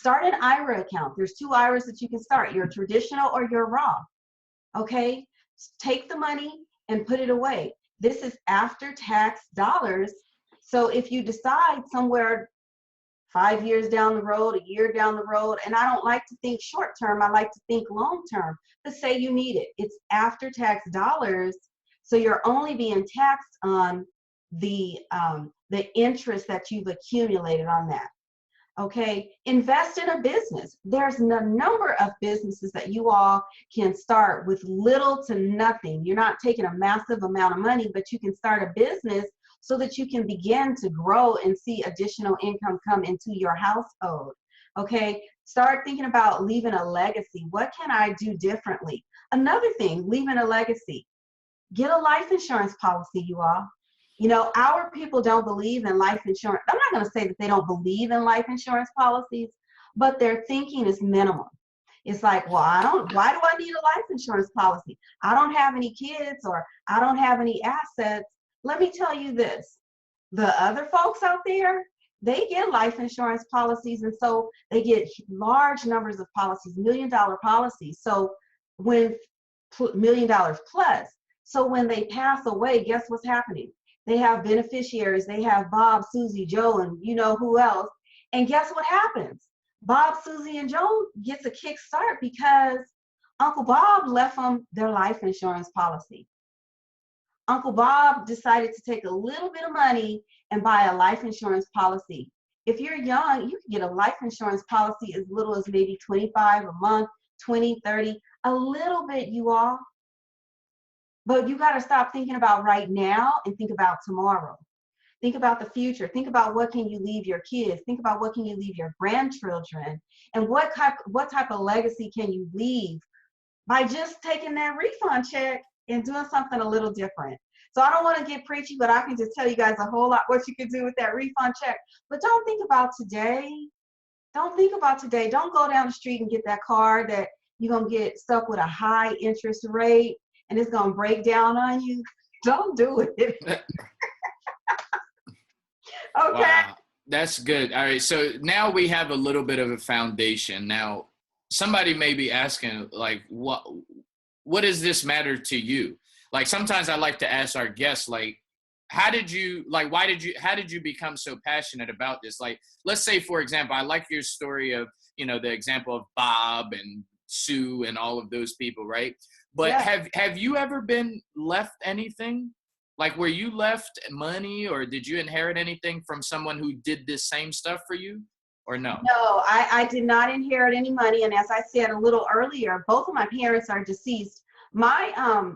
Start an IRA account. There's 2 IRAs that you can start, your traditional or your Roth. Okay, take the money and put it away. This is after tax dollars. So if you decide somewhere 5 years down the road, a year down the road, and I don't like to think short term, I like to think long term, to say you need it. It's after tax dollars, so you're only being taxed on the interest that you've accumulated on that. Okay, invest in a business. There's a number of businesses that you all can start with little to nothing. You're not taking a massive amount of money, but you can start a business so that you can begin to grow and see additional income come into your household. Okay, start thinking about leaving a legacy. What can I do differently? Another thing, leaving a legacy. Get a life insurance policy, you all. You know, our people don't believe in life insurance. I'm not going to say that they don't believe in life insurance policies, but their thinking is minimal. It's like, well, why do I need a life insurance policy? I don't have any kids, or I don't have any assets. Let me tell you this, the other folks out there, they get life insurance policies, and so they get large numbers of policies, $1 million policies. So when $1 million plus, so when they pass away, guess what's happening? They have beneficiaries. They have Bob, Susie, Joe, and you know who else. And guess what happens? Bob, Susie, and Joe gets a kickstart because Uncle Bob left them their life insurance policy. Uncle Bob decided to take a little bit of money and buy a life insurance policy. If you're young, you can get a life insurance policy as little as maybe $25 a month, 20, 30, a little bit, you all. But you got to stop thinking about right now and think about tomorrow. Think about the future. Think about what can you leave your kids. Think about what can you leave your grandchildren, and what type of legacy can you leave by just taking that refund check and doing something a little different. So I don't want to get preachy, but I can just tell you guys a whole lot what you can do with that refund check. But don't think about today. Don't think about today. Don't go down the street and get that car that you're going to get stuck with a high interest rate and it's going to break down on you. Don't do it. Okay. Wow, that's good. All right. So now we have a little bit of a foundation. Now, somebody may be asking, like, what does this matter to you? Like, sometimes I like to ask our guests, like, how did you become so passionate about this? Like, let's say, for example, I like your story of, you know, the example of Bob and Sue and all of those people, right? But yeah. Have you ever been left anything? Like, were you left money, or did you inherit anything from someone who did this same stuff for you, or no? No, I did not inherit any money. And as I said a little earlier, both of my parents are deceased. I'm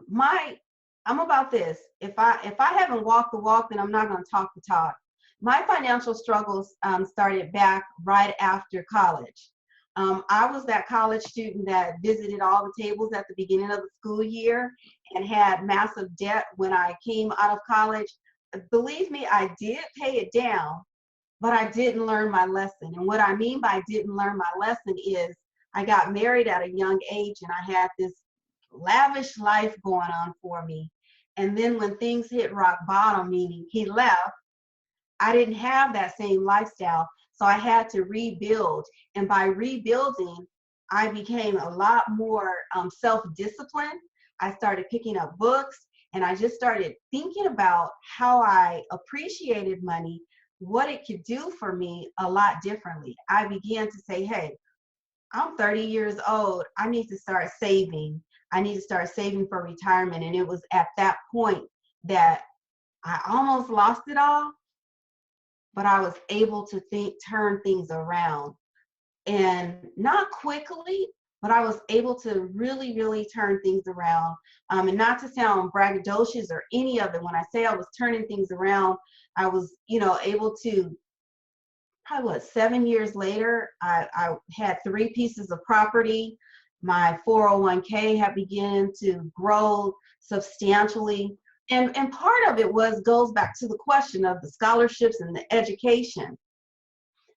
about this. If I haven't walked the walk, then I'm not going to talk the talk. My financial struggles started back right after college. I was that college student that visited all the tables at the beginning of the school year and had massive debt when I came out of college. Believe me, I did pay it down, but I didn't learn my lesson. And what I mean by didn't learn my lesson is I got married at a young age and I had this lavish life going on for me. And then when things hit rock bottom, meaning he left, I didn't have that same lifestyle. So I had to rebuild. And by rebuilding, I became a lot more self-disciplined. I started picking up books, and I just started thinking about how I appreciated money, what it could do for me a lot differently. I began to say, hey, I'm 30 years old. I need to start saving. I need to start saving for retirement. And it was at that point that I almost lost it all, but I was able to turn things around. And not quickly, but I was able to really, really turn things around. And not to sound braggadocious or any of it, when I say I was turning things around, I was, able to, probably 7 years later, I had 3 pieces of property. My 401k had begun to grow substantially. And part of it goes back to the question of the scholarships and the education.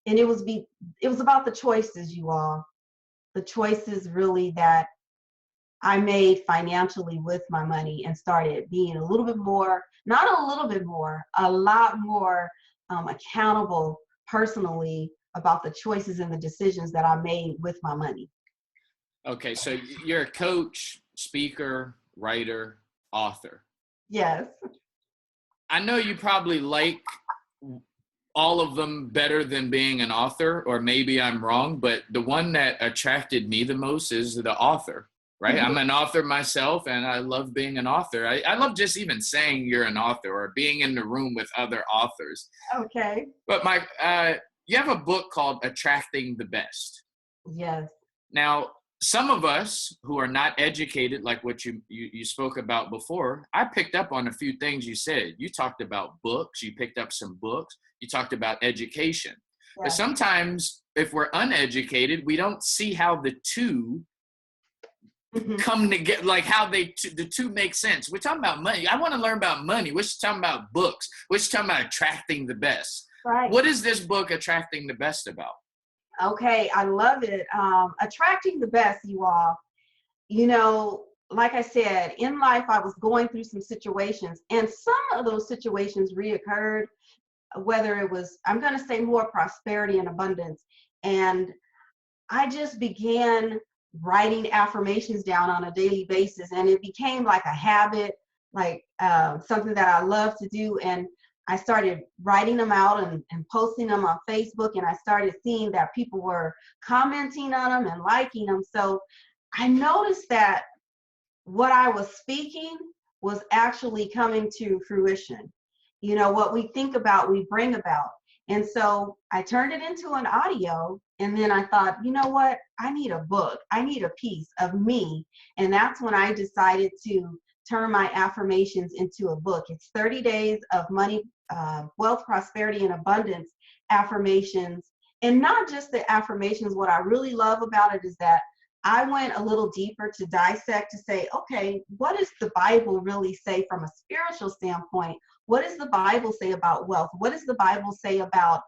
And it was about the choices, you all. The choices really that I made financially with my money, and started being a little bit more, not a little bit more, a lot more accountable personally about the choices and the decisions that I made with my money. Okay, so you're a coach, speaker, writer, author. Yes. I know you probably like all of them better than being an author, or maybe I'm wrong, but the one that attracted me the most is the author, right? I'm an author myself, and I love being an author. I love just even saying you're an author or being in the room with other authors. Okay. But you have a book called Attracting the Best. Yes. Now, some of us who are not educated, like what you spoke about before, I picked up on a few things you said. You talked about books. You picked up some books. You talked about education. Yeah. But sometimes if we're uneducated, we don't see how the two come together, like how the two make sense. We're talking about money. I want to learn about money. We're talking about books. We're talking about attracting the best. Right. What is this book, Attracting the Best, about? Okay, I love it. Attracting the best, you all. You know, like I said, in life, I was going through some situations, and some of those situations reoccurred, whether it was, I'm going to say more prosperity and abundance. And I just began writing affirmations down on a daily basis, and it became like a habit, like something that I love to do. And I started writing them out and posting them on Facebook, and I started seeing that people were commenting on them and liking them. So I noticed that what I was speaking was actually coming to fruition. You know, what we think about, we bring about. And so I turned it into an audio, and then I thought, you know what? I need a book. I need a piece of me. And that's when I decided to turn my affirmations into a book. It's 30 days of money, wealth, prosperity, and abundance affirmations. And not just the affirmations. What I really love about it is that I went a little deeper to dissect, to say, okay, what does the Bible really say from a spiritual standpoint? What does the Bible say about wealth? What does the Bible say about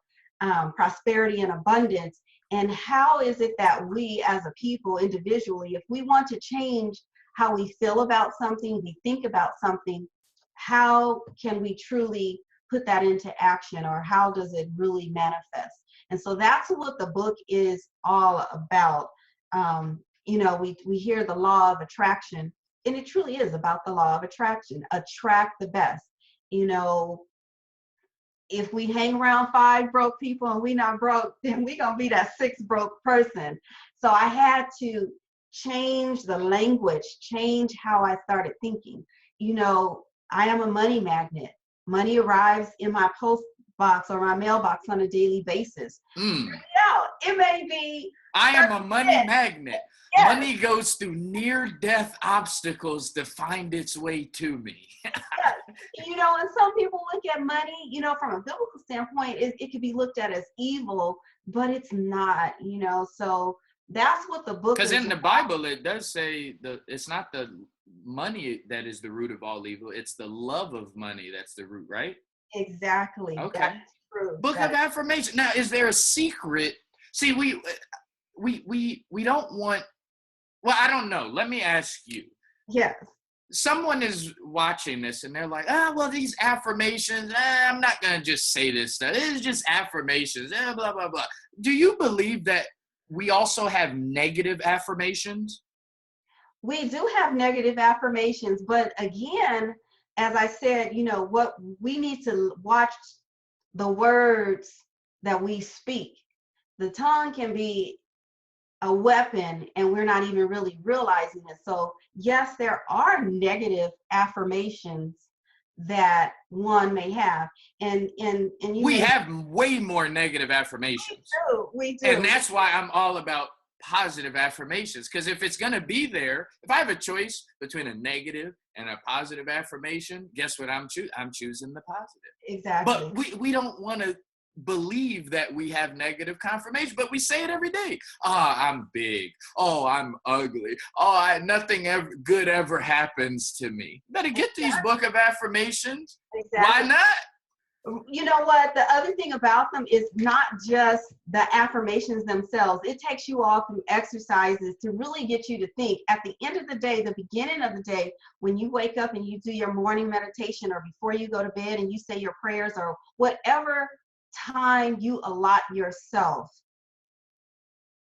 prosperity and abundance? And how is it that we as a people individually, if we want to change how we feel about something, we think about something, how can we truly put that into action, or how does it really manifest? And so that's what the book is all about. You know, we hear the law of attraction, and it truly is about the law of attraction. Attract the best. You know, if we hang around 5 broke people and we not broke, then we gonna be that 6th broke person. So I had to change the language, change how I started thinking. You know, I am a money magnet. Money arrives in my post box or my mailbox on a daily basis. Yeah, it may be. I am a money magnet. Yes. Money goes through near-death obstacles to find its way to me. Yes. You know, and some people look at money, you know, from a biblical standpoint, it could be looked at as evil, but it's not, you know. So that's what the book is. Because in the Bible, it does say it's not the money that is the root of all evil. It's the love of money that's the root, right? Exactly. Okay. That's true. Book of affirmation. Now, is there a secret? See, we don't want. Well, I don't know. Let me ask you. Yes. Someone is watching this and they're like, well, these affirmations, I'm not going to just say this stuff. It's just affirmations, blah, blah, blah. Do you believe that we also have negative affirmations? We do have negative affirmations, but again, as I said, you know, what we need to watch the words that we speak. The tongue can be a weapon, and we're not even really realizing it. So yes, there are negative affirmations that one may have, and we have way more negative affirmations. We do. And that's why I'm all about positive affirmations, because if it's going to be there, if I have a choice between a negative and a positive affirmation, guess what I'm choosing the positive. Exactly. But we don't want to believe that we have negative confirmation, but we say it every day. I'm big. I'm ugly. Nothing good ever happens to me. Better get these book of affirmations. Exactly. Why not? You know what? The other thing about them is not just the affirmations themselves. It takes you all through exercises to really get you to think. At the end of the day, the beginning of the day, when you wake up and you do your morning meditation, or before you go to bed and you say your prayers, or whatever time you allot yourself,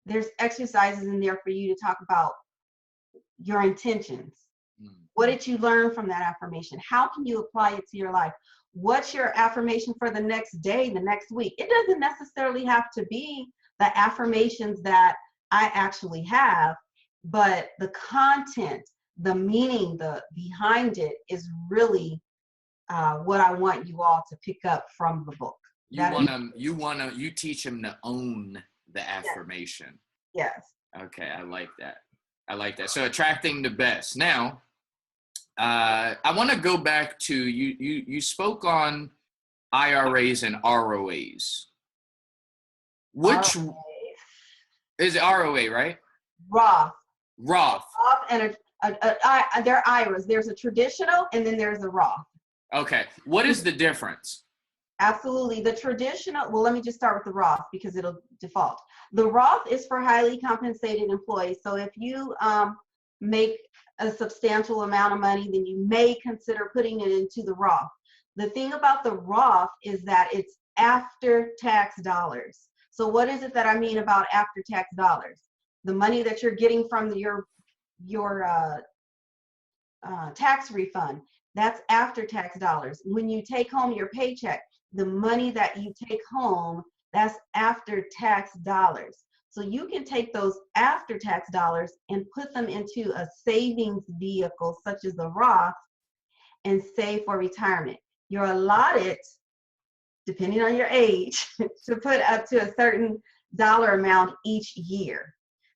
there's exercises in there for you to talk about your intentions. What did you learn from that affirmation? How can you apply it to your life? What's your affirmation for the next day, the next week? It doesn't necessarily have to be the affirmations that I actually have, but the content, the meaning, the behind it is really what I want you all to pick up from the book. You teach them to own the affirmation. Yes. Okay, I like that. So attracting the best. Now, I want to go back to you spoke on IRAs and ROAs. Which is it? ROA, right? Roth. Roth. And they're IRAs. There's a traditional and then there's a Roth. Okay. What is the difference? Absolutely. The traditional, well, let me just start with the Roth because it'll default. The Roth is for highly compensated employees. So if you make a substantial amount of money, then you may consider putting it into the Roth. The thing about the Roth is that it's after tax dollars. So what is it that I mean about after tax dollars? The money that you're getting from your tax refund, that's after tax dollars. When you take home your paycheck, the money that you take home, that's after tax dollars. So you can take those after tax dollars and put them into a savings vehicle such as the Roth and save for retirement. You're allotted, depending on your age, to put up to a certain dollar amount each year.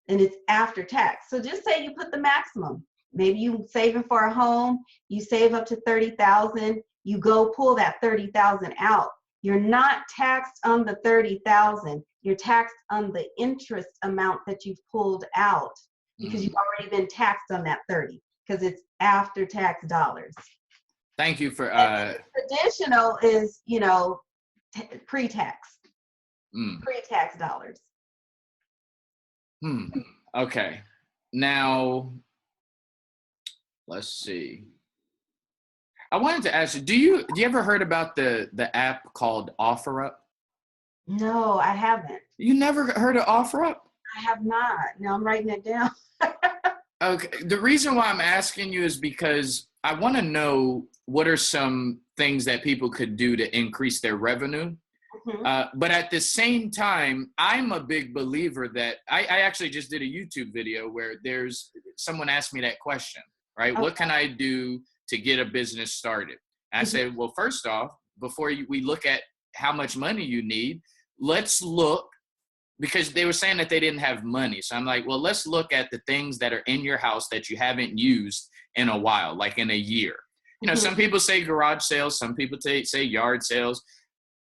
And it's after tax. So just say you put the maximum. Maybe you saving for a home, you save up to $30,000, you go pull that $30,000 out. You're not taxed on the $30,000. You're taxed on the interest amount that you've pulled out because you've already been taxed on that 30 because it's after tax dollars. Thank you for traditional is, pre-tax. Pre-tax dollars. Okay. Now, let's see. I wanted to ask you, do you ever heard about the app called OfferUp? No, I haven't. You never heard of OfferUp? I have not. Now I'm writing it down. Okay. The reason why I'm asking you is because I want to know what are some things that people could do to increase their revenue. But at the same time, I'm a big believer that I actually just did a YouTube video where someone asked me that question, right? Okay. What can I do to get a business started? And I said, well, first off, before we look at how much money you need, let's look, because they were saying that they didn't have money. So I'm like, well, let's look at the things that are in your house that you haven't used in a while, like in a year. Some people say garage sales, some people say yard sales,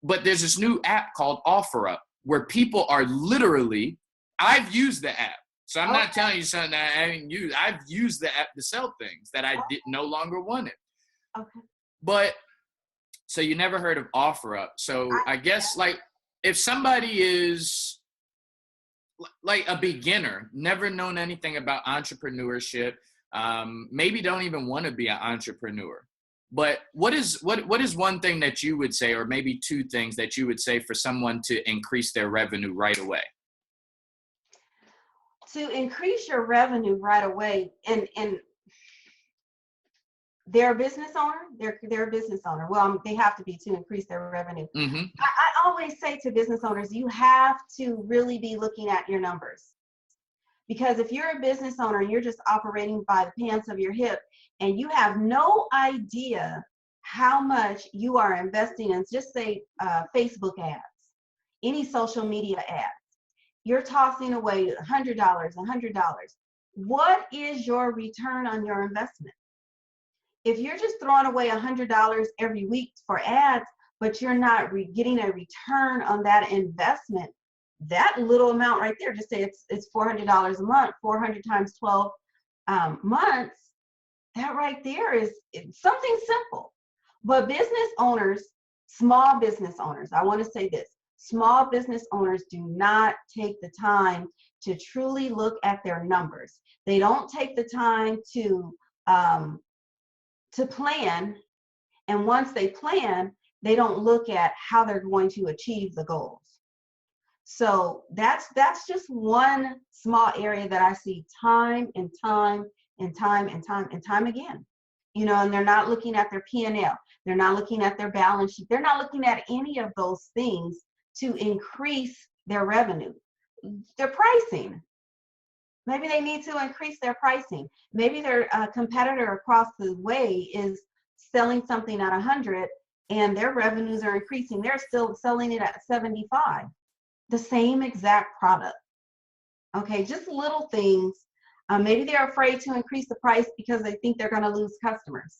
but there's this new app called OfferUp where people are literally, I've used the app. So I'm not telling you something that I haven't used. I've used the app to sell things that I no longer wanted. Okay. But so you never heard of OfferUp. So I guess like if somebody is like a beginner, never known anything about entrepreneurship, maybe don't even want to be an entrepreneur. But what is one thing that you would say, or maybe two things that you would say for someone to increase their revenue right away? To increase your revenue right away, and they're a business owner, they're a business owner. Well, they have to be to increase their revenue. I always say to business owners, you have to really be looking at your numbers. Because if you're a business owner and you're just operating by the pants of your hip and you have no idea how much you are investing in, just say Facebook ads, any social media ads, you're tossing away $100. What is your return on your investment? If you're just throwing away $100 every week for ads, but you're not getting a return on that investment, that little amount right there, just say it's $400 a month, 400 times 12 months, that right there is something simple. But business owners, small business owners, I want to say this, small business owners do not take the time to truly look at their numbers. They don't take the time to plan. And once they plan, they don't look at how they're going to achieve the goals. So that's just one small area that I see time and time and time and time and time again. And they're not looking at their P&L. They're not looking at their balance sheet. They're not looking at any of those things to increase their revenue. Their pricing. Maybe they need to increase their pricing. Maybe their competitor across the way is selling something at 100 and their revenues are increasing. They're still selling it at 75. The same exact product. Okay, just little things. Maybe they're afraid to increase the price because they think they're going to lose customers.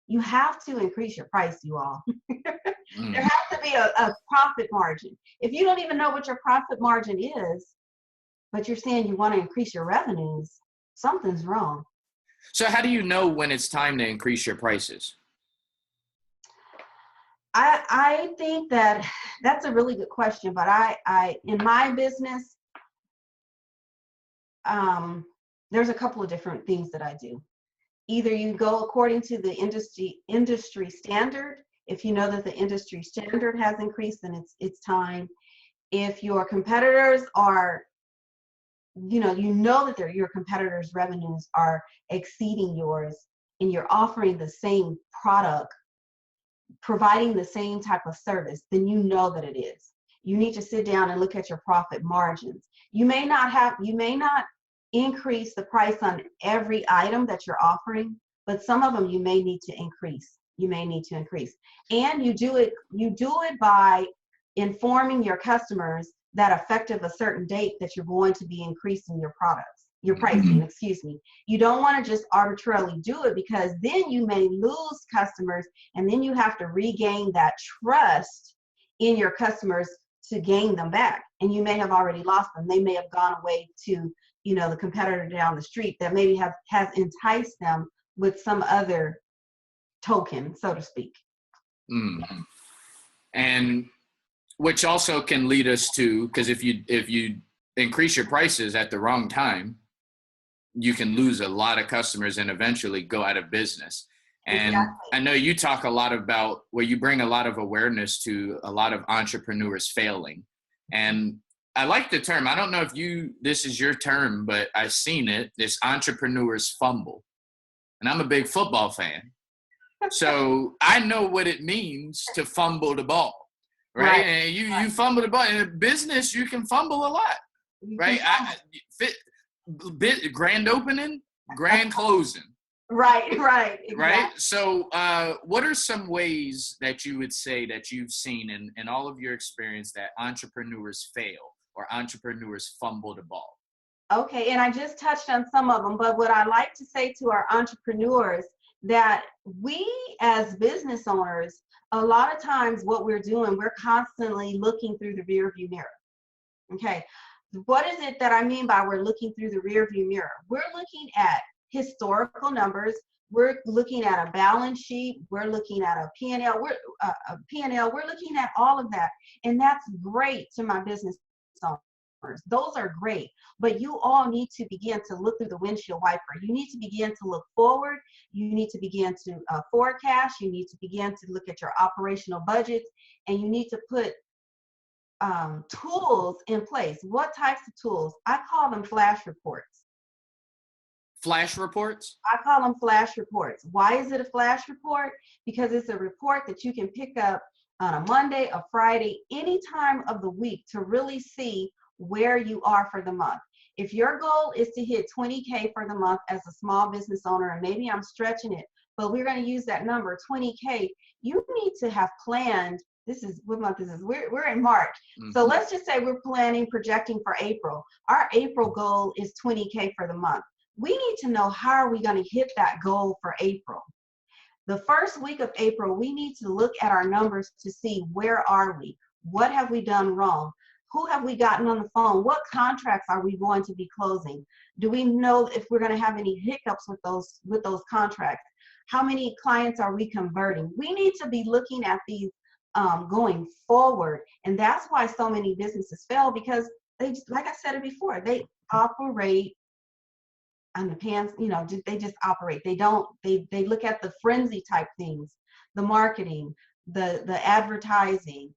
You have to increase your price, you all. There has to be a profit margin. If you don't even know what your profit margin is, but you're saying you want to increase your revenues, something's wrong. So how do you know when it's time to increase your prices? I think that's a really good question, but I in my business, there's a couple of different things that I do. Either you go according to the industry standard. If you know that the industry standard has increased, then it's time. If your competitors are, you know that your competitors' revenues are exceeding yours, and you're offering the same product, providing the same type of service, then you know that it is. You need to sit down and look at your profit margins. You may not increase the price on every item that you're offering, but some of them you may need to increase. And you do it by informing your customers that effective a certain date that you're going to be increasing your pricing, excuse me. You don't want to just arbitrarily do it, because then you may lose customers, and then you have to regain that trust in your customers to gain them back. And you may have already lost them. They may have gone away to, the competitor down the street that maybe has enticed them with some other token, so to speak. And which also can lead us to, because if you increase your prices at the wrong time, you can lose a lot of customers and eventually go out of business. And exactly. I know you talk a lot about where you bring a lot of awareness to a lot of entrepreneurs failing. And I like the term. I don't know if this is your term, but I've seen it. This entrepreneurs fumble. And I'm a big football fan. So I know what it means to fumble the ball, right? And you fumble the ball. In business, you can fumble a lot, right? Grand opening, grand closing. Right, exactly. Right. So what are some ways that you would say that you've seen in all of your experience that entrepreneurs fail or entrepreneurs fumble the ball? Okay, and I just touched on some of them, but what I like to say to our entrepreneurs, that we as business owners, a lot of times what we're doing, we're constantly looking through the rearview mirror. Okay, what is it that I mean by we're looking through the rearview mirror? We're looking at historical numbers. We're looking at a balance sheet. We're looking at a P&L. We're looking at all of that, and that's great to my business owners. Those are great, but you all need to begin to look through the windshield wiper. You need to begin to look forward. You need to begin to forecast. You need to begin to look at your operational budgets, and you need to put tools in place. What types of tools? I call them flash reports. Flash reports? I call them flash reports. Why is it a flash report? Because it's a report that you can pick up on a Monday, a Friday, any time of the week to really see where you are for the month. If your goal is to hit 20K for the month as a small business owner, and maybe I'm stretching it, but we're going to use that number, 20K, you need to have planned. What month is this? We're in March. So let's just say we're projecting for April. Our April goal is 20K for the month. We need to know, how are we going to hit that goal for April? The first week of April, we need to look at our numbers to see, where are we? What have we done wrong? Who have we gotten on the phone? What contracts are we going to be closing? Do we know if we're going to have any hiccups with those contracts? How many clients are we converting? We need to be looking at these going forward. And that's why so many businesses fail, because they just, like I said it before, they operate on the pants, they just operate. They look at the frenzy type things, the marketing, the advertising.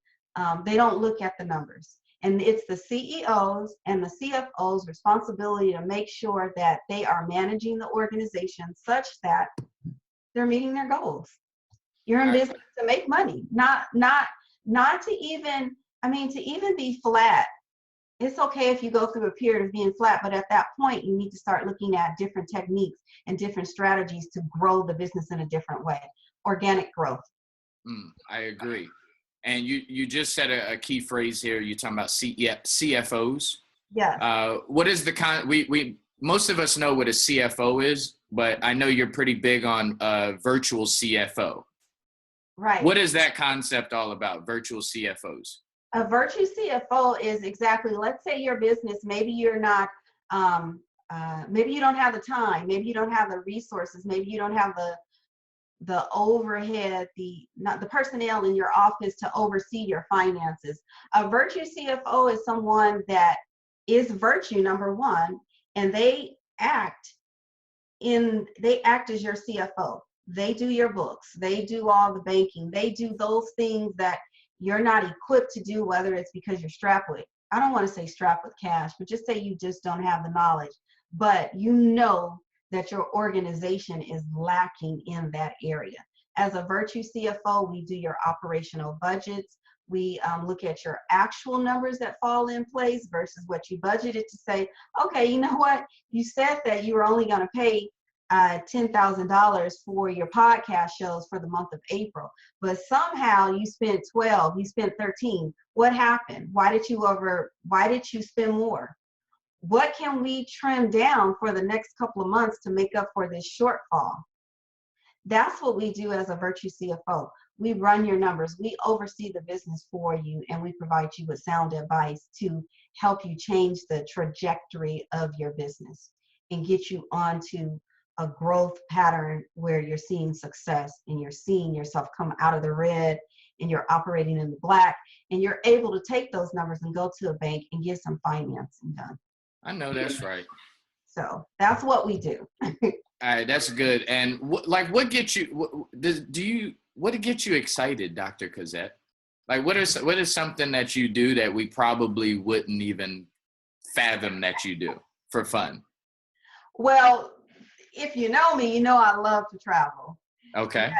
They don't look at the numbers. And it's the CEOs and the CFOs' responsibility to make sure that they are managing the organization such that they're meeting their goals. You're in business to make money, not to even, to even be flat. It's okay if you go through a period of being flat, but at that point, you need to start looking at different techniques and different strategies to grow the business in a different way. Organic growth. I agree. And you just said a key phrase here. You're talking about CFOs. Yeah. What is we most of us know what a CFO is, but I know you're pretty big on virtual CFO. Right. What is that concept all about, virtual CFOs? A virtual CFO is exactly, let's say your business, maybe you're not, maybe you don't have the time, maybe you don't have the resources, maybe you don't have the overhead, the personnel in your office to oversee your finances. A virtue CFO is someone that is virtue, number one, and they act as your CFO. They do your books, they do all the banking, they do those things that you're not equipped to do, whether it's because you're strapped with, I don't want to say strapped with cash, but just say you just don't have the knowledge, but you know that your organization is lacking in that area. As a virtue CFO, we do your operational budgets. We look at your actual numbers that fall in place versus what you budgeted to say, okay, you know what? You said that you were only going to pay $10,000 for your podcast shows for the month of April, but somehow you spent 12, you spent 13. What happened? Why did you spend more? What can we trim down for the next couple of months to make up for this shortfall? That's what we do as a virtue CFO. We run your numbers, we oversee the business for you, and we provide you with sound advice to help you change the trajectory of your business and get you onto a growth pattern where you're seeing success and you're seeing yourself come out of the red and you're operating in the black, and you're able to take those numbers and go to a bank and get some financing done. I know that's right. So that's what we do. All right, that's good. And what gets you? What gets you excited, Dr. Cozette? Like, what is something that you do that we probably wouldn't even fathom that you do for fun? Well, if you know me, you know I love to travel. Okay.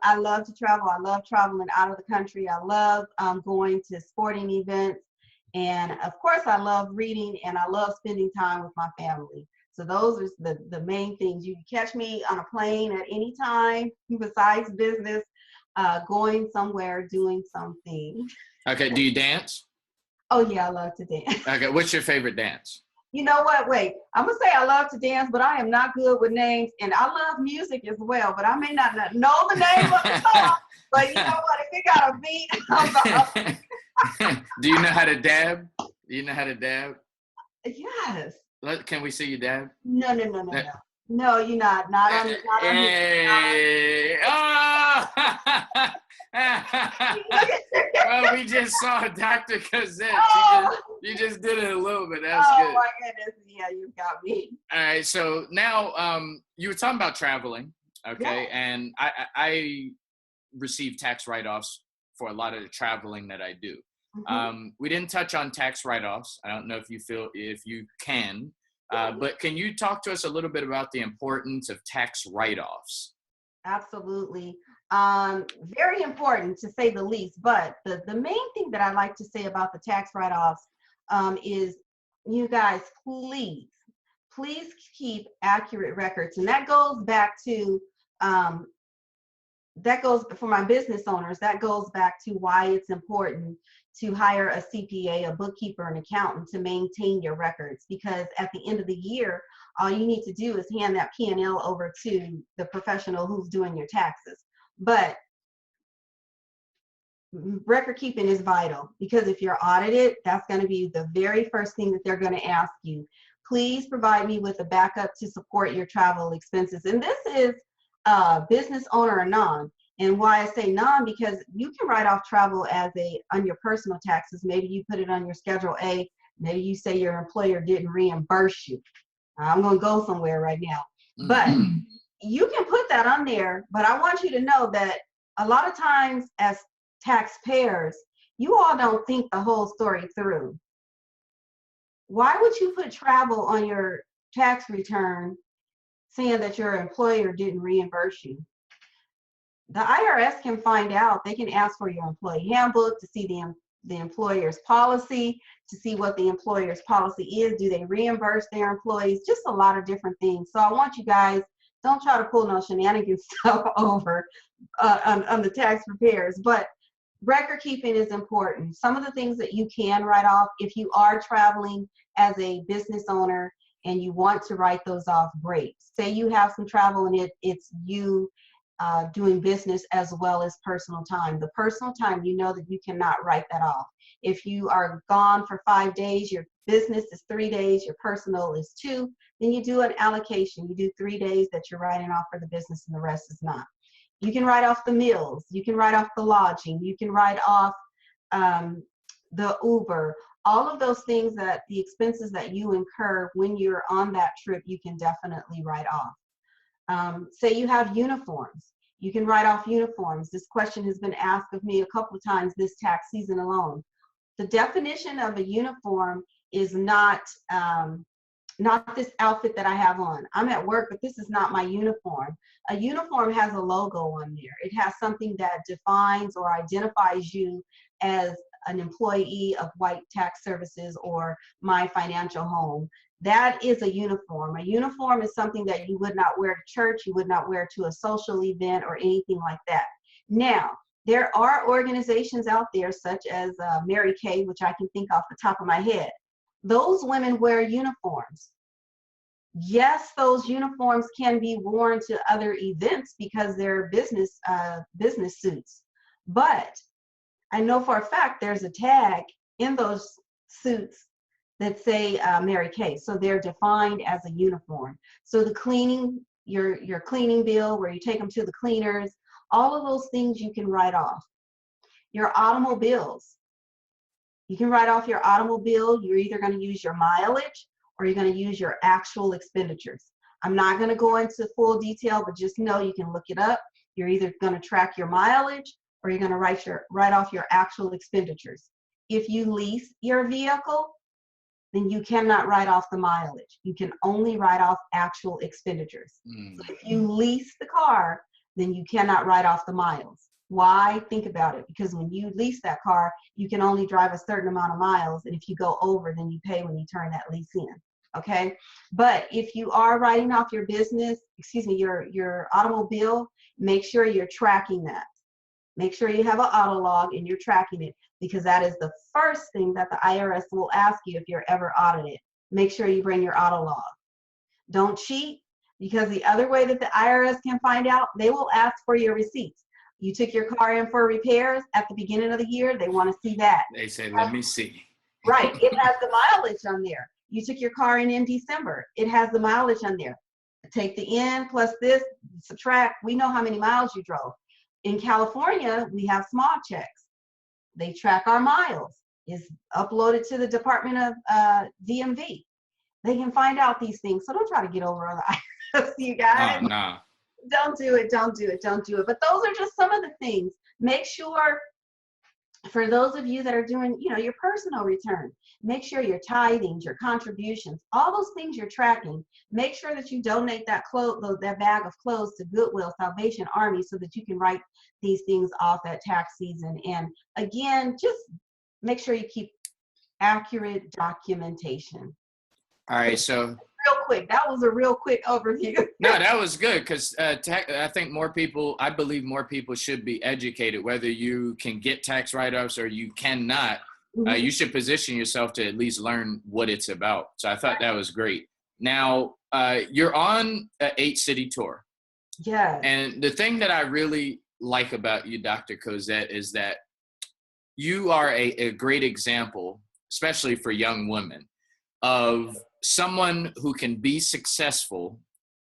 I love to travel. I love traveling out of the country. I love going to sporting events. And of course, I love reading and I love spending time with my family. So those are the main things. You can catch me on a plane at any time besides business, going somewhere, doing something. Okay. Do you dance? Oh, yeah, I love to dance. Okay. What's your favorite dance? You know what? Wait, I'm going to say I love to dance, but I am not good with names. And I love music as well, but I may not know the name of the song. But you know what? If it got a beat, I'm going. Do you know how to dab? Do you know how to dab? Yes. Can we see you dab? No. No, you're not. Not on hey. Oh! Well, we just saw Dr. Cozette. Oh. You just did it a little bit. That's good. Oh, my goodness. Yeah, you got me. All right. So now you were talking about traveling. Okay. Yeah. And I receive tax write-offs for a lot of the traveling that I do. Mm-hmm. We didn't touch on tax write-offs. I don't know if you can, but can you talk to us a little bit about the importance of tax write-offs? Absolutely. Very important to say the least, but the main thing that I like to say about the tax write-offs is you guys, please keep accurate records. And that goes back to, for my business owners, that goes back to why it's important to hire a CPA, a bookkeeper, an accountant to maintain your records. Because at the end of the year, all you need to do is hand that P&L over to the professional who's doing your taxes. But record keeping is vital, because if you're audited, that's going to be the very first thing that they're going to ask you. Please provide me with a backup to support your travel expenses. And this is business owner or non. And why I say non, because you can write off travel on your personal taxes. Maybe you put it on your Schedule A. Maybe you say your employer didn't reimburse you. I'm going to go somewhere right now. But you can put that on there. But I want you to know that a lot of times as taxpayers, you all don't think the whole story through. Why would you put travel on your tax return saying that your employer didn't reimburse you? The IRS can find out. They can ask for your employee handbook to see the employer's policy, to see what the employer's policy is. Do they reimburse their employees? Just a lot of different things. So I want you guys, don't try to pull no shenanigans stuff over on the tax preparers. But record keeping is important. Some of the things that you can write off, if you are traveling as a business owner and you want to write those off, great. Say you have some travel and it's you doing business as well as personal time. The personal time, you know that you cannot write that off. If you are gone for 5 days, your business is 3 days, your personal is 2, then you do an allocation. You do 3 days that you're writing off for the business and the rest is not. You can write off the meals. You can write off the lodging. You can write off the Uber. All of those things, that the expenses that you incur when you're on that trip, you can definitely write off. Say you have uniforms. You can write off uniforms. This question has been asked of me a couple of times this tax season alone. The definition of a uniform is not this outfit that I have on. I'm at work, but this is not my uniform. A uniform has a logo on there. It has something that defines or identifies you as an employee of White Tax Services or My Financial Home. That is a uniform. A uniform is something that you would not wear to church, you would not wear to a social event or anything like that. Now, there are organizations out there such as Mary Kay, which I can think off the top of my head. Those women wear uniforms. Yes, those uniforms can be worn to other events because they're business suits. But I know for a fact there's a tag in those suits that say Mary Kay. So they're defined as a uniform. So the cleaning, your cleaning bill where you take them to the cleaners, all of those things you can write off. Your automobiles. You can write off your automobile. You're either going to use your mileage or you're going to use your actual expenditures. I'm not going to go into full detail, but just know you can look it up. You're either going to track your mileage or you're going to write off your actual expenditures. If you lease your vehicle, then you cannot write off the mileage. You can only write off actual expenditures. So if you lease the car, then you cannot write off the miles. Why? Think about it. Because when you lease that car, you can only drive a certain amount of miles. And if you go over, then you pay when you turn that lease in. Okay. But if you are writing off your business, your automobile, make sure you're tracking that. Make sure you have an auto log and you're tracking it, because that is the first thing that the IRS will ask you if you're ever audited. Make sure you bring your auto log. Don't cheat, because the other way that the IRS can find out, they will ask for your receipts. You took your car in for repairs at the beginning of the year, they want to see that. They say, let me see. Right, it has the mileage on there. You took your car in December, it has the mileage on there. Take the in plus this, subtract, we know how many miles you drove. In California, we have small checks. They track our miles. It's uploaded to the Department of DMV. They can find out these things. So don't try to get over on the IRS, you guys. No. Don't do it. Don't do it. Don't do it. But those are just some of the things. Make sure, for those of you that are doing, your personal return, make sure your tithings, your contributions, all those things you're tracking. Make sure that you donate that bag of clothes to Goodwill, Salvation Army, so that you can write these things off at tax season. And again, just make sure you keep accurate documentation. All right, so real quick, that was a real quick overview. No, that was good, because I believe more people should be educated, whether you can get tax write-offs or you cannot. Mm-hmm. You should position yourself to at least learn what it's about. So I thought that was great. Now, you're on an 8-city tour. Yeah. And the thing that I really like about you, Dr. Cozette, is that you are a great example, especially for young women, of someone who can be successful,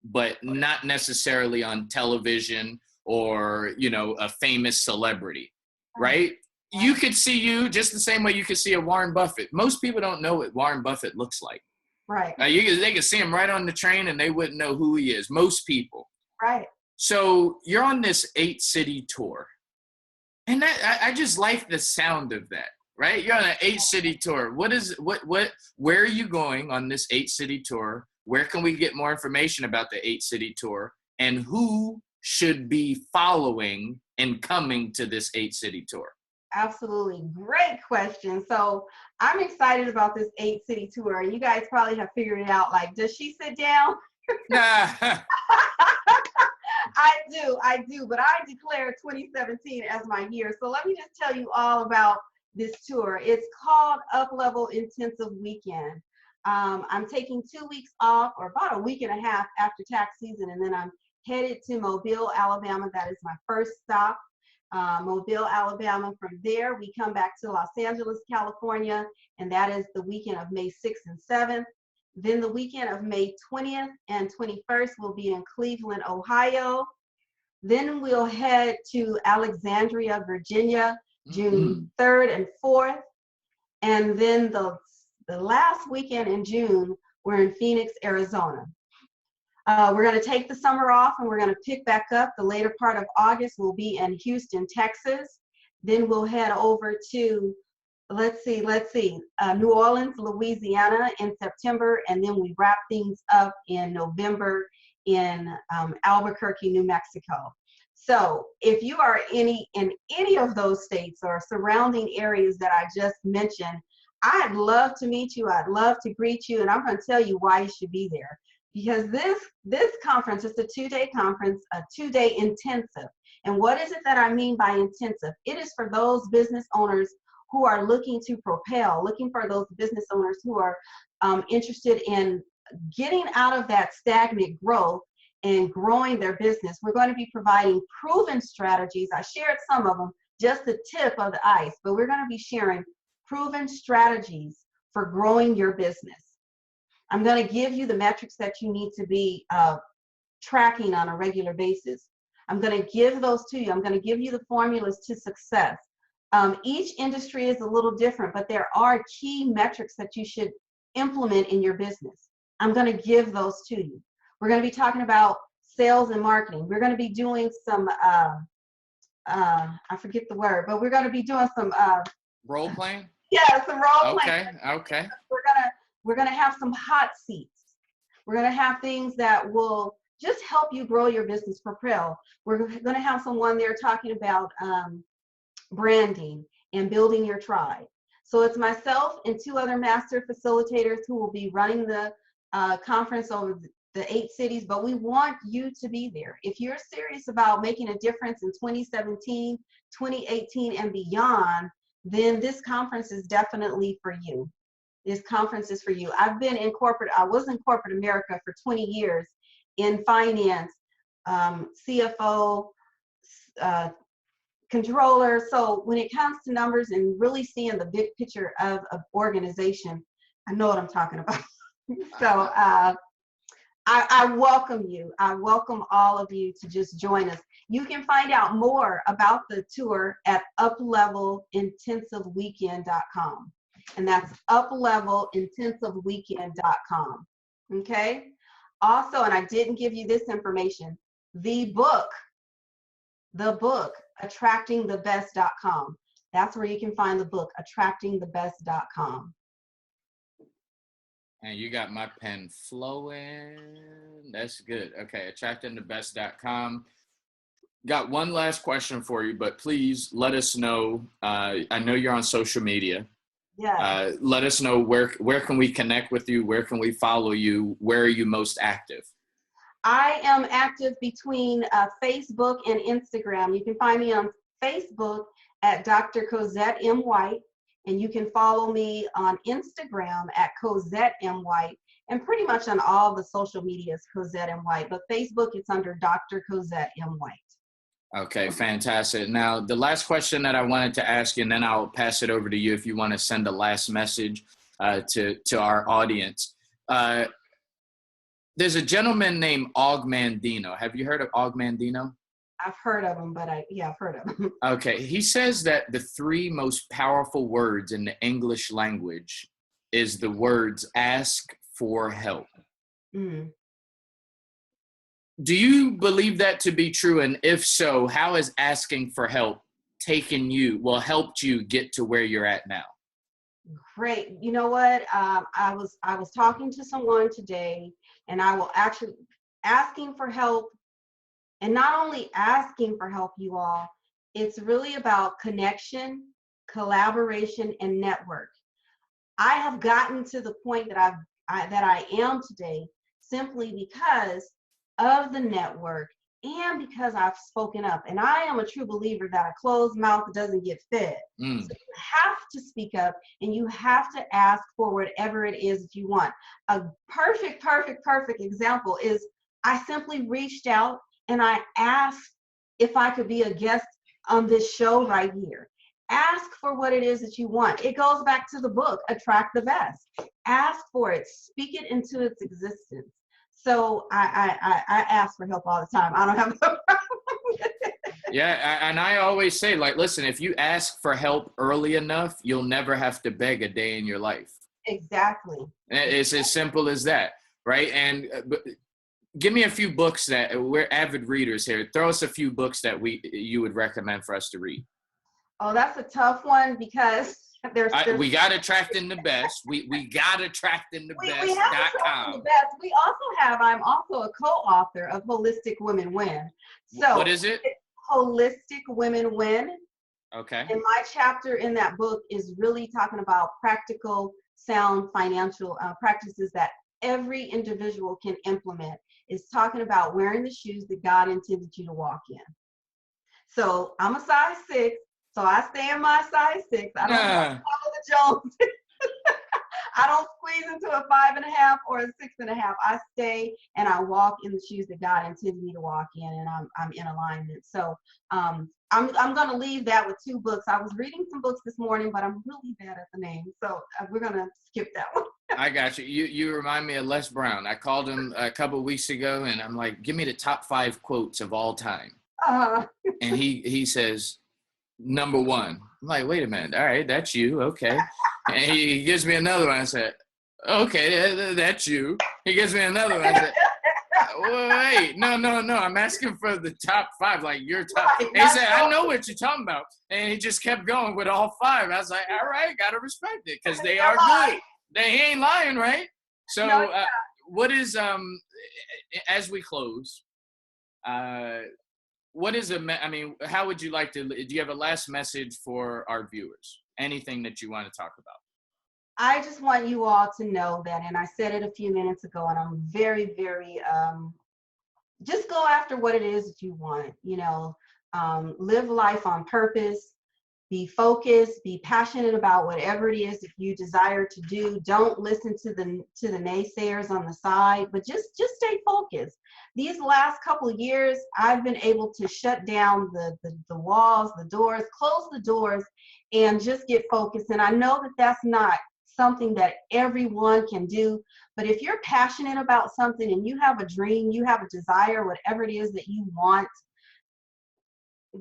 but not necessarily on television or, a famous celebrity, right? You could see you just the same way you could see a Warren Buffett. Most people don't know what Warren Buffett looks like. Right. They could see him right on the train and they wouldn't know who he is. Most people. Right. So you're on this 8-city tour. And that I just like the sound of that, right? You're on an 8-city tour. Where are you going on this 8-city tour? Where can we get more information about the 8-city tour? And who should be following and coming to this 8-city tour? Absolutely. Great question. So I'm excited about this 8-city tour. You guys probably have figured it out. Like, does she sit down? Nah. I do, but I declared 2017 as my year. So let me just tell you all about this tour. It's called Up Level Intensive Weekend. I'm taking 2 weeks off, or about a week and a half after tax season, and then I'm headed to Mobile, Alabama. That is my first stop. Mobile, Alabama. From there, we come back to Los Angeles, California, and that is the weekend of May 6th and 7th. Then the weekend of May 20th and 21st will be in Cleveland, Ohio. Then we'll head to Alexandria, Virginia, June 3rd and 4th. And then the last weekend in June, we're in Phoenix, Arizona. We're going to take the summer off, and we're going to pick back up. The later part of August, we'll be in Houston, Texas. Then we'll head over to, New Orleans, Louisiana in September, and then we wrap things up in November in Albuquerque, New Mexico. So if you are in any of those states or surrounding areas that I just mentioned, I'd love to meet you. I'd love to greet you, and I'm going to tell you why you should be there. Because this conference is a 2-day conference, a 2-day intensive. And what is it that I mean by intensive? It is for those business owners who are looking to propel, looking for those business owners who are interested in getting out of that stagnant growth and growing their business. We're going to be providing proven strategies. I shared some of them, just the tip of the ice, but we're going to be sharing proven strategies for growing your business. I'm going to give you the metrics that you need to be tracking on a regular basis. I'm going to give those to you. I'm going to give you the formulas to success. Each industry is a little different, but there are key metrics that you should implement in your business. I'm going to give those to you. We're going to be talking about sales and marketing. We're going to be doing some, I forget the word, but we're going to be doing some role playing. Yeah, some role playing. Okay. We're gonna have some hot seats. We're gonna have things that will just help you grow your business, propel. We're gonna have someone there talking about branding and building your tribe. So it's myself and 2 other master facilitators who will be running the conference over the 8 cities, but we want you to be there. If you're serious about making a difference in 2017, 2018, and beyond, then this conference is definitely for you. This conference is for you. I was in corporate America for 20 years in finance, CFO, controller. So when it comes to numbers and really seeing the big picture of an organization, I know what I'm talking about. So I welcome you. I welcome all of you to just join us. You can find out more about the tour at uplevelintensiveweekend.com. And that's uplevelintensiveweekend.com. Okay? Also, and I didn't give you this information, the book, attractingthebest.com. That's where you can find the book, attractingthebest.com. And you got my pen flowing. That's good. Okay, attractingthebest.com. Got one last question for you, but please let us know. I know you're on social media. Yeah. Let us know where can we connect with you? Where can we follow you? Where are you most active? I am active between Facebook and Instagram. You can find me on Facebook at Dr. Cozette M White, and you can follow me on Instagram at Cozette M White, and pretty much on all the social medias, Cozette M White. But Facebook, it's under Dr. Cozette M White. Okay, fantastic. Now, the last question that I wanted to ask you, and then I'll pass it over to you if you want to send a last message to our audience. There's a gentleman named Og Mandino. Have you heard of Og Mandino? I've heard of him, but I've heard of him. Okay, he says that the 3 most powerful words in the English language is the words ask for help. Mm. Do you believe that to be true? And if so, how is asking for help taken you, well, helped you get to where you're at now? Great. You know what? I was talking to someone today, and I will actually asking for help, and not only asking for help, you all. It's really about connection, collaboration, and network. I have gotten to the point that I am today simply because of the network and because I've spoken up. And I am a true believer that a closed mouth doesn't get fed. So you have to speak up, and you have to ask for whatever it is that you want. A perfect example is I simply reached out and I asked if I could be a guest on this show right here. Ask for what it is that you want. It goes back to the book, Attract the Best. Ask for it. Speak it into its existence. So I ask for help all the time. I don't have no problem. Yeah, and I always say, like, listen, if you ask for help early enough, you'll never have to beg a day in your life. Exactly. It's as simple as that, right? And give me a few books that we're avid readers here. Throw us a few books that you would recommend for us to read. Oh, that's a tough one because we got Attracting the Best. We got AttractingTheBest.com. We have Attracting the Best. We also I'm also a co-author of Holistic Women Win. So what is it? Holistic Women Win. Okay. And my chapter in that book is really talking about practical, sound financial practices that every individual can implement. It's talking about wearing the shoes that God intended you to walk in. So I'm a size 6. So I stay in my size 6. I don't follow the Jones. I don't squeeze into a 5.5 or a 6.5. I stay and I walk in the shoes that God intended me to walk in, and I'm in alignment. So I'm going to leave that with 2 books. I was reading some books this morning, but I'm really bad at the name, so we're going to skip that one. I got you. You remind me of Les Brown. I called him a couple of weeks ago, and I'm like, give me the top 5 quotes of all time. And he says, number 1. I'm like, wait a minute. All right, that's you. Okay. And he gives me another one. I said, okay, that's you. He gives me another one. I said, wait, no. I'm asking for the top 5, like your top. And he said, I know what you're talking about. And he just kept going with all 5. I was like, all right, got to respect it because they are good. He ain't lying, right? So what is, as we close, what is how would you like to, do you have a last message for our viewers? Anything that you want to talk about? I just want you all to know that, and I said it a few minutes ago, and I'm very, very, just go after what it is that you want, live life on purpose, be focused, be passionate about whatever it is that you desire to do. Don't listen to the naysayers on the side, but just stay focused. These last couple of years, I've been able to shut down the walls, the doors, close the doors, and just get focused. And I know that that's not something that everyone can do, but if you're passionate about something and you have a dream, you have a desire, whatever it is that you want,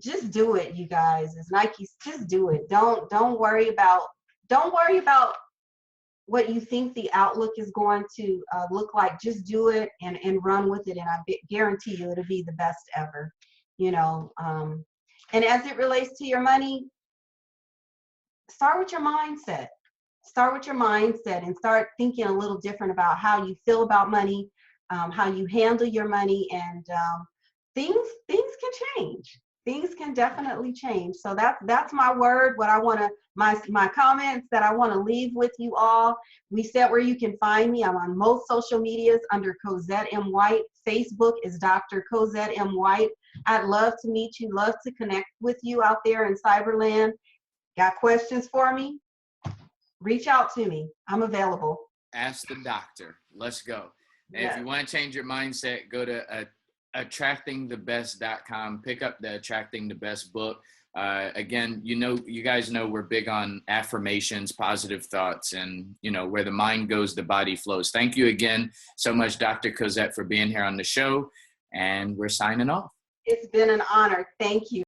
just do it, you guys. As Nike, just do it. Don't worry about what you think the outlook is going to look like. Just do it and run with it, and I guarantee you it'll be the best ever. And as it relates to your money, start with your mindset. Start with your mindset and start thinking a little different about how you feel about money, how you handle your money, and things can change. Things can definitely change. So that's my word. What I want to my comments that I want to leave with you all. We said where you can find me. I'm on most social medias under Cozette M White. Facebook is Dr. Cozette M White. I'd love to meet you. Love to connect with you out there in Cyberland. Got questions for me? Reach out to me. I'm available. Ask the doctor. Let's go. And Yes. If you want to change your mindset, go to AttractingTheBest.com. Pick up the Attracting the Best book. Again, you guys know we're big on affirmations, positive thoughts, and where the mind goes, the body flows. Thank you again so much, Dr. Cozette, for being here on the show. And we're signing off. It's been an honor. Thank you.